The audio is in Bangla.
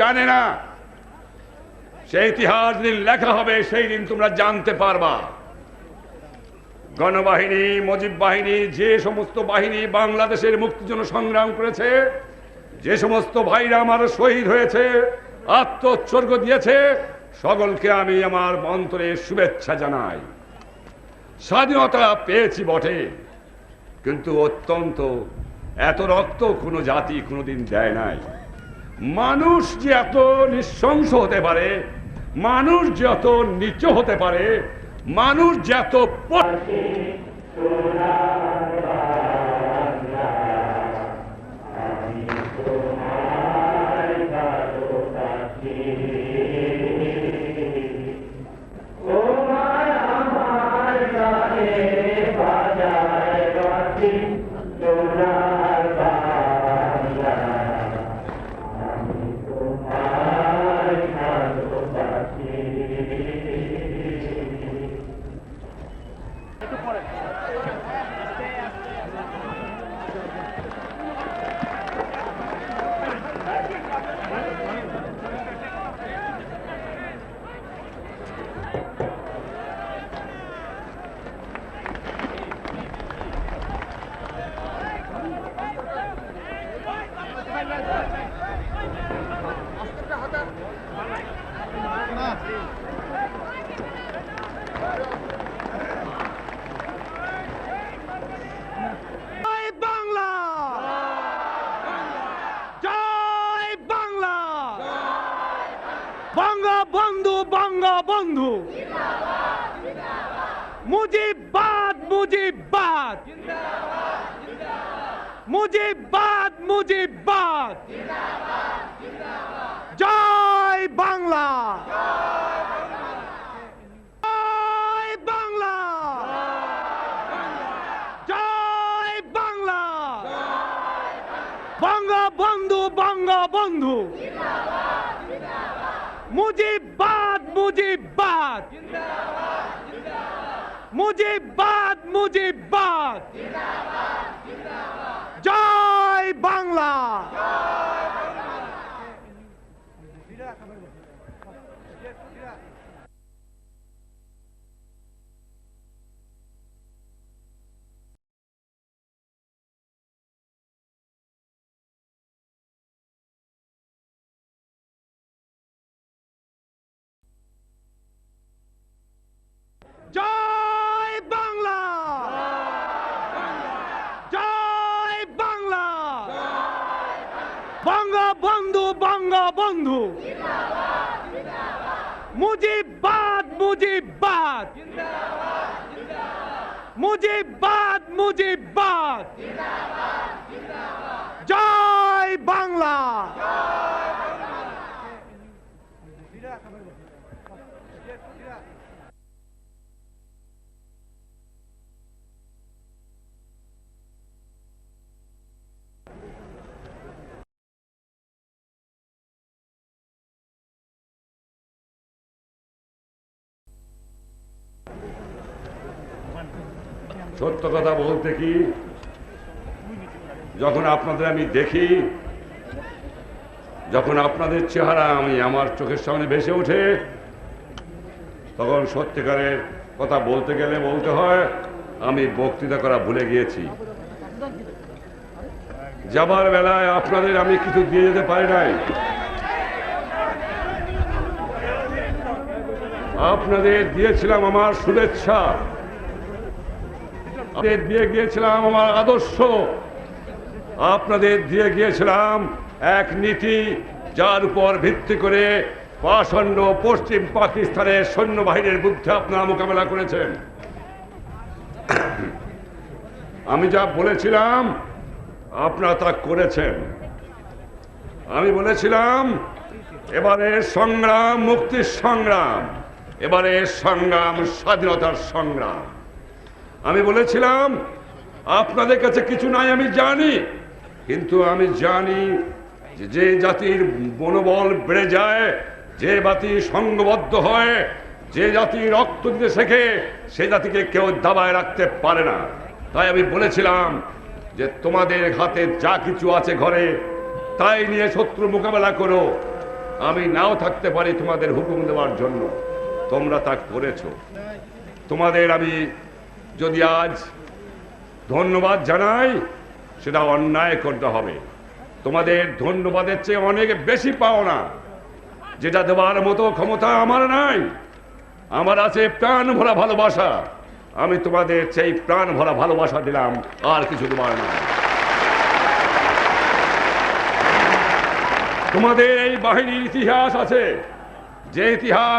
জানে না। সেই ইতিহাস দিন লেখা হবে, সেই দিন তোমরা জানতে পারবা গণবাহিনী, মুজিব বাহিনী, যে সমস্ত বাহিনী বাংলাদেশের মুক্তির জন্য সংগ্রাম করেছে, যে সমস্ত ভাইরা আমার শহীদ হয়েছে, আত্মোৎসর্গ দিয়েছে, সকলকে আমি আমার অন্তরে শুভেচ্ছা জানাই। স্বাধীনতা পেয়েছি বটে, কিন্তু অত্যন্ত এত রক্ত কোনো জাতি কোনোদিন দেয় নাই। মানুষ যে এত নৃশংস হতে পারে, মানুষ যে এত নিচু হতে পারে, মানুষ যে এত বঙ্গবন্ধু বঙ্গবন্ধু মুজিববাদ মুজিববাদ মুজিববাদ মুজিববাদ জয় বাংলা জয় বাংলা জয় বাংলা বঙ্গবন্ধু বঙ্গবন্ধু মুজিববাদ মুজিববাদ মুজিববাদ মুজিববাদ জয় বাংলা জয় বাংলা জয় বাংলা বঙ্গবন্ধু বঙ্গবন্ধু মুজিববাদ মুজিববাদ মুজিববাদ মুজিববাদ জয় বাংলা সত্য কথা বলতে কি, যখন আপনাদের আমি দেখি, যখন আপনাদের চেহারা আমি আমার চোখের সামনে ভেসে ওঠে, তখন সত্যিকারের কথা বলতে গেলে বলতে হয় আমি বক্তৃতা করা ভুলে গিয়েছি। যাবার বেলায় আপনাদের আমি কিছু দিয়ে যেতে পারি নাই। আপনাদের দিয়েছিলাম আমার শুভেচ্ছা, আপনাদের দিয়ে গিয়েছিলাম আমার আদর্শ, আপনাদের দিয়ে গিয়েছিলাম এক নীতি যার উপর ভিত্তি করে পাষণ্ড পশ্চিম পাকিস্তানের সৈন্যবাহিনীর বিরুদ্ধে আপনারা মোকাবেলা করেছেন। আমি যা বলেছিলাম আপনারা তা করেছেন। আমি বলেছিলাম এবারে সংগ্রাম মুক্তির সংগ্রাম, এবারে সংগ্রাম স্বাধীনতার সংগ্রাম। আমি বলেছিলাম আপনাদের কাছে কিছু নাই আমি জানি, কিন্তু আমি জানি যে জাতির মনোবল বেড়ে যায়, যে জাতি সংঘবদ্ধ হয়, যে জাতি রক্ত দিতে শেখে, সে জাতিকে কেউ দাবায় রাখতে পারে না। তাই আমি বলেছিলাম যে তোমাদের হাতে যা কিছু আছে ঘরে তাই নিয়ে শত্রু মোকাবেলা করো, আমি নাও থাকতে পারি তোমাদের হুকুম দেওয়ার জন্য, তোমরা তা করেছ। তোমাদের আমি যদি আজ ধন্যবাদ জানাই, সেটা অন্যায় করতে হবে। তোমাদের ধন্যবাদের চেয়ে অনেক বেশি পাওনা, যেটা দেওয়ার মতো ক্ষমতা আমার নাই। আমার আছে প্রাণ ভরা ভালোবাসা। আমি তোমাদের সেই প্রাণ ভরা ভালোবাসা দিলাম, আর কিছু দেওয়ার না। তোমাদের এই বাহিনীর ইতিহাস আছে, যে ইতিহাস